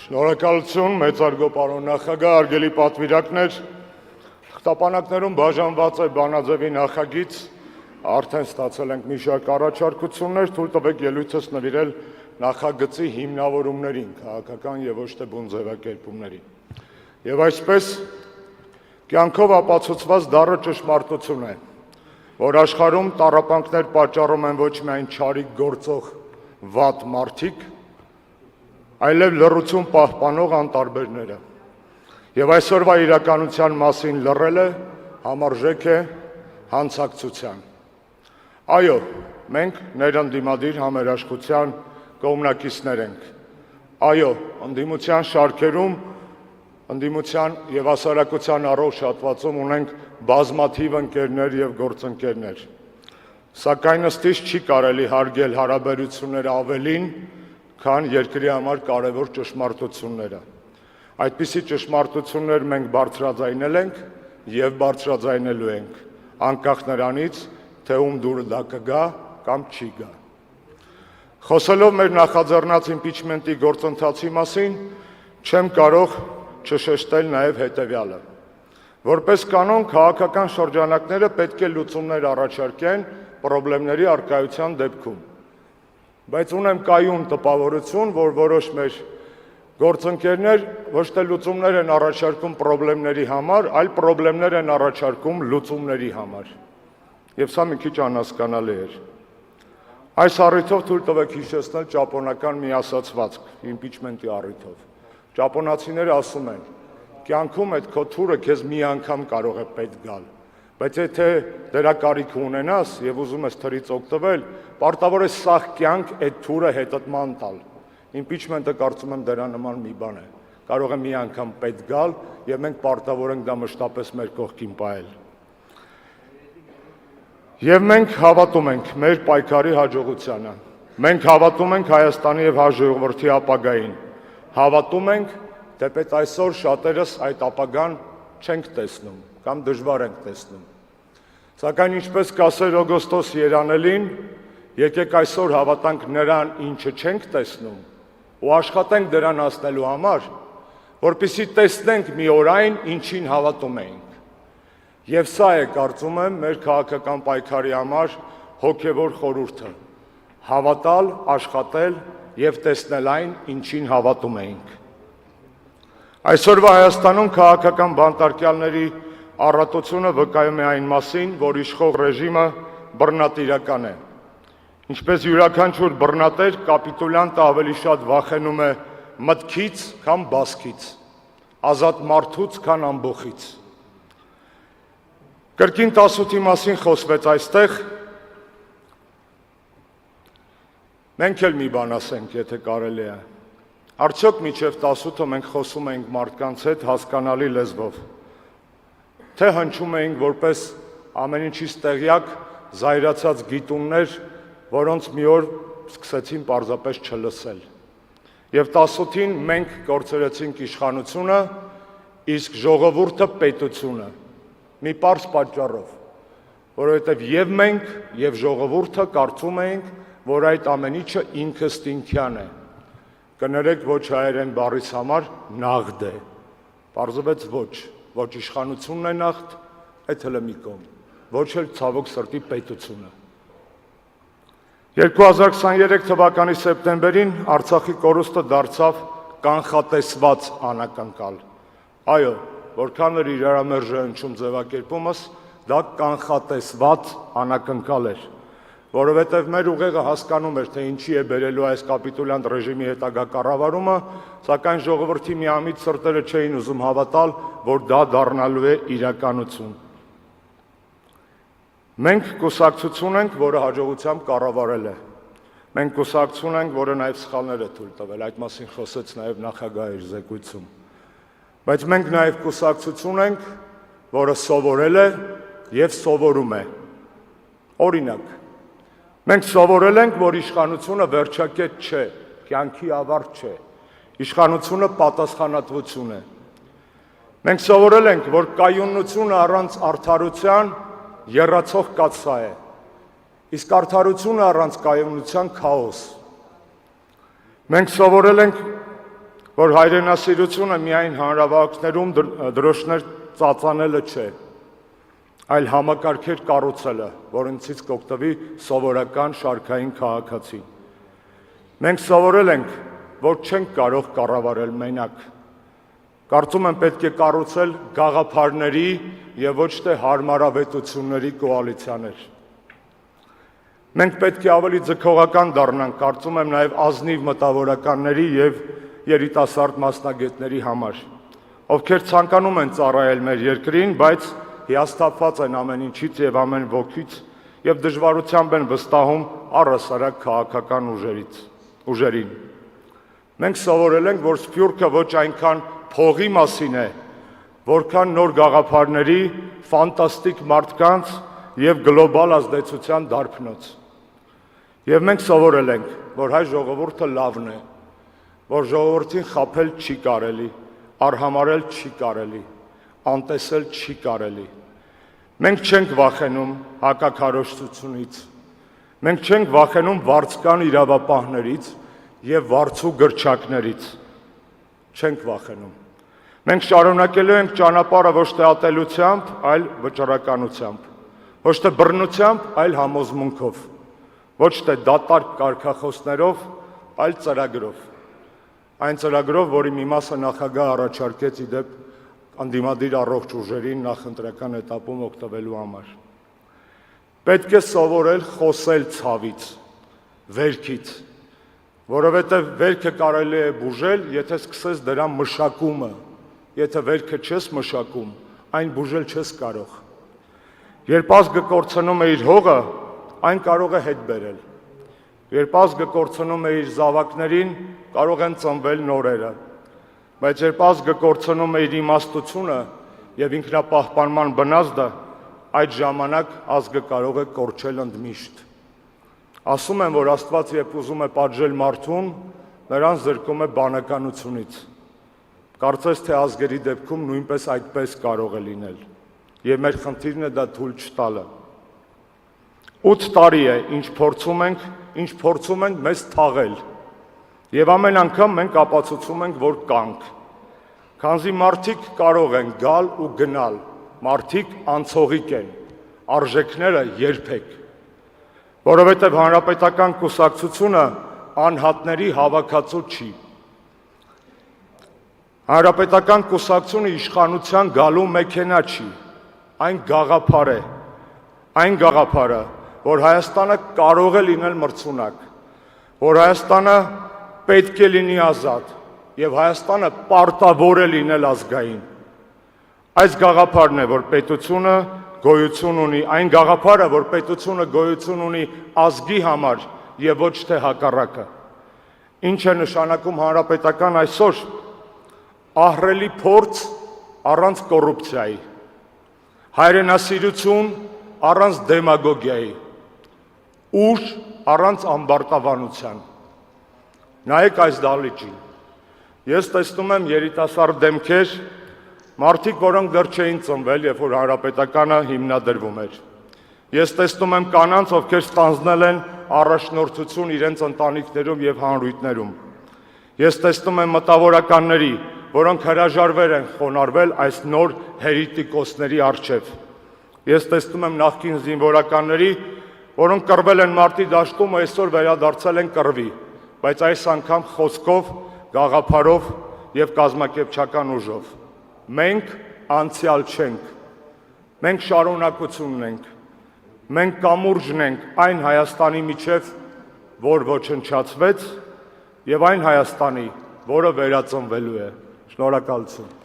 Շնորհակալություն, մեծարգո պարոն նախագահ, արգելի պատվիրակներ, թղթապանակներում բաժանված է բանաձևի նախագիծ, արդեն ստացել ենք մի շարք առաջարկություններ, թույլ տվեք ելույթս նվիրել նախագծի հիմնավորումներին, քաղաքական եւ ոչ թե բուն ձևակերպումներին։ Եվ այսպես կյանքով ապացուցված դառը ճշմարտություն է, որ աշխարհում տառապանքներ պատճառում են ոչ միայն չարիք գործող վատ մարդիկ, այլև լռություն պահպանող անտարբերները։ Եվ այսօրվա իրականության մասին լռելը համարժեք է հանցակցության։ Այո, մենք ներընդդիմադիր համերաշխության կողմնակիցներ ենք։ Այո, ընդդիմության շարքերում, ընդդիմության եւ հասարակության առողջ հատվածում ունենք բազմաթիվ ընկերներ եւ գործընկերներ։ Սակայն ըստիս չի կարելի հարգել հարաբերությունները ավելին, քան երկրի համար կարևոր ճշմարտությունները։ Այդպիսի ճշմարտություններ մենք բարձրաձայնել ենք եւ բարձրաձայնելու ենք, անկախ նրանից, թե ում դուրը դա կգա կամ չի գա։ Խոսելով մեր նախաձեռնած իմպիչմենտի գործընթացի մասին, չեմ կարող չշեշտել նաեւ հետեւյալը։ Որպես կանոն, քաղաքական շրջանակները պետք է լուծումներ առաջարկեն խնդիրների առկայության դեպքում։ Բայց ունեմ կայուն տպավորություն, որ որոշ մեր գործընկերներ ոչ թե լուծումներ են առաջարկում խնդիրների համար, այլ խնդիրներ են առաջարկում լուծումների համար։ Եվ սա մի քիչ անհասկանալի էր։ Այս առիթով թույլ տվեք հիշեցնել ճապոնական մի ասացվածք, իմպիչմենտի առիթով։ Ճապոնացիները ասում են. կյանքում այդ քո թուրը քեզ մի անգամ կարող է պետք գալ, բայց եթե դրա կարիքը ունենաս եւ ուզում ես թրից օգտվել, պարտավոր է սաղ կյանք այդ թուրը հետըտման տալ։ Իմպիչմենտը կարծում եմ դրա նման մի բան է։ Կարող է մի անգամ պետք գալ եւ մենք պարտավոր ենք դա մշտապես մեր կողքին պահել։ Եվ մենք հավատում ենք մեր պայքարի հաջողությանը։ Մենք հավատում ենք Հայաստանի եւ հայ ժողովրդի ապագային։ Հավատում ենք, թեպետ այսօր շատերս այդ ապագան չենք տեսնում կամ դժվար ենք տեսնում։ Սակայն ինչպես կասեր Օգոստոս Երանելին, եկեք այսօր հավատանք նրան, ինչը չենք տեսնում, ու աշխատենք դրան հասնելու համար, որպեսզի տեսնենք մի օր այն, ինչին հավատում ենք։ Եվ սա է, կարծում եմ, մեր քաղաքական պայքարի համար հոգևոր խորհուրդը՝ հավատալ, աշխատել եւ տեսնել այն, ինչին հավատում ենք։ Այսօրվա Հայաստանում քաղաքական բանտարկյալների առատությունը վկայում է այն մասին, որ իշխող ռեժիմը բռնատիրական է։ Ինչպես յուրաքանչյուր բռնատեր, կապիտուլյանտը ավելի շատ վախենում է մտքից, քան բասքից, ազատ մարդուց, քան ամբոխից։ Կրկին 18-ի մասին խոսվեց այստեղ։ Մենք էլ մի բան ասենք, եթե կարելի է։ Արդյոք մինչև 18-ը մենք խոսում ենք մարդկանց հետ հասկանալի լեզվով, թե հնչում էինք որպես ամեն ինչից տեղյակ զայրացած գիտուններ, որոնց մի օր սկսեցին պարզապես չլսել։ Եվ 18-ին մենք կորցրեցինք իշխանությունը, իսկ ժողովուրդը պետությունը, մի պարզ պատճառով, որովհետև եւ մենք, եւ ժողովուրդը կարծում էինք, որ այդ ամեն ինչը ինքըստինքյան է։ Կներեք ոչ հայերեն բառից համար նաղդ է, պարզվեց ոչ իշխանությունն է նաղդ, այդ հələ մի կողմ, ոչ էլ ցավոք սրտի պետությունը։ 2023 թվականի սեպտեմբերին Արցախի կորուստը դարձավ կանխատեսված անակնկալ։ Այո, որքան էր իրարամերժ հնչում ձևակերպումս, դա կանխատեսված անակնկալ էր, որովհետև մեր ուղեղը հասկանում էր, թե ինչի է բերելու այս կապիտուլյանտ ռեժիմի հետագա կառավարումը, սակայն ժողովրդի միամիտ սրտերը չէին ուզում հավատալ, որ դա դառնալու է իրականություն։ Մենք կուսակցություն ենք, որը հաջողությամբ կառավարել է։ Մենք կուսակցություն ենք, որը նաև սխալներ է թույլ տվել, այդ մասին խոսեց նաև նախագահը իր զեկույցում։ Բայց մենք նաև կուսակցություն ենք, որը սովորել է եւ սովորում է։ Օրինակ, մենք սովորել ենք, որ իշխանությունը վերջակետ չէ, կյանքի ավարտ չէ, իշխանությունը պատասխանատվություն է։ Մենք սովորել ենք, որ կայունությունը առանց արդարության եռացող կաթսա է, իսկ արդարությունը առանց կայունության քաոս։ Մենք սովորել ենք, որ հայրենասիրությունը միայն հանրավարակներում դրոշներ ծածանելը չէ, այլ համակարգեր կառուցելը, որոնցից կօգտվի սովորական շարքային քաղաքացի։ Մենք սովորել ենք, որ չենք կարող կառավարել մենակ։ Կարծում եմ պետք է կառուցել գաղափարների եւ ոչ թե հարմարավետությունների կոալիցիաներ։ Մենք պետք է ավելի ձգողական դառնանք, կարծում եմ նաեւ ազնիվ մտավորականների եւ երիտասարդ մասնագետների համար, ովքեր ցանկանում են ծառայել մեր երկրին, բայց հիասթափված են ամեն ինչից եւ ամեն ոգուց եւ դժվարությամբ են վստահում առհասարակ քաղաքական ուժերին։ Մենք սովորել ենք, որ սփյուռքը ոչ այնքան փողի մասին է, որքան նոր գաղափարների, ֆանտաստիկ մարդկանց եւ գլոբալ ազդեցության դարբնոց։ Եվ մենք սովորել ենք, որ հայ ժողովուրդը լավն է, որ ժողովրդին խաբել չի կարելի, արհամարել չի կարելի, անտեսել չի կարելի։ Մենք չենք վախենում հակաքարոզչությունից, մենք չենք վախենում վարձկան իրավապահներից եւ վարձու գրչակներից, չենք վախենում։ Մենք շարունակելու ենք ճանապարհը ոչ թե ատելությամբ, այլ վճռականությամբ, ոչ թե բռնությամբ, այլ համոզմունքով, ոչ թե դատարկ կարգախոսներով, այլ ծրագրով։ Այն ծրագրով, որի մի մասը նախագահ առաջարկեց իդեպ անդիմադիր առողջ ուժերին նախընտրական էտապում օգտվելու համար։ Պետք է սովորել խոսել ցավից, վերքից, որովհետև վերքը կարելի է բուժել, եթե սկսես դրա մշակումը, եթե վերքը չես մշակում, այն բուժել չես կարող։ Երբ ազգը կորցնում է իր հողը, այն կարող է հետ բերել։ Երբ ազգը կորցնում է իր զավակներին, կարող են ծնվել նորերը, բայց երբ ազգը կորցնում է իր իմաստությունը եւ ինքնապահպանման բնազդը, այդ ժամանակ ազգը կարող է կորչել ընդմիշտ։ Ասում են, որ Աստված երբ ուզում է պատժել մարդուն, նրան զրկում է բանականությունից։ Կարծես թե ազգերի դեպքում նույնպես այդպես կարող է լինել, եւ մեր խնդիրն է դա թույլ չտալը։ 8 տարի է, ինչ փորձում ենք մեզ թաղել, եւ ամեն անգամ մենք ապացուցում ենք, որ կանք, քանզի մարդիկ կարող են գալ ու գնալ, մարդիկ անցողիկ են, արժեքները երբեք, որովհետև հանրապետական կուսակցությունը անհատների հավաքածու չի։ Հանրապետական կուսակցությունը իշխանության գալու մեքենա չի, այն գաղափար է, այն գաղափարը, որ Հայաստանը կարող է լինել մրցունակ, որ Հայաստանը պետք է լինի ազատ եւ Հայաստանը պարտավոր է լինել ազգային։ Այս գաղափարն է, որ պետությունը գոյություն ունի, այն գաղափարը, որ պետությունը գոյություն ունի ազգի համար եւ ոչ թե հակառակը։ Ինչ է նշանակում հանրապետական այսօր։ Ահռելի փորձ առանց կոռուպցիայի, հայրենասիրություն առանց դեմագոգիայի, ուժ առանց ամբարտավանության։ Նայեք այս դահլիճին։ Ես տեսնում եմ երիտասարդ դեմքեր, մարդիկ, որոնք դեռ չէին ծնվել, երբ որ հանրապետականը հիմնադրվում էր։ Ես տեսնում եմ կանանց, ովքեր ստանձնել են առաջնորդություն իրենց ընտանիքներում եւ հանրույթներում։ Ես տեսնում եմ մտավորականների, որոնք հրաժարվել են խոնարհվել այս նոր հերիտիկոսների առջև։ Ես տեսնում եմ նախկին զինվորականների, որոնք կռվել են մարտի դաշտում ու այսօր վերադարձել են կռվի, բայց այս անգամ խոսքով, գաղափարով եւ կազմակերպչական ուժով։ Մենք անցյալ չենք, մենք շարունակությունն ենք, մենք կամուրջն ենք այն Հայաստանի միջև, որ ոչնչացվեց, եւ այն Հայաստանի, որը վերածնվելու է։ Շնորհակալություն։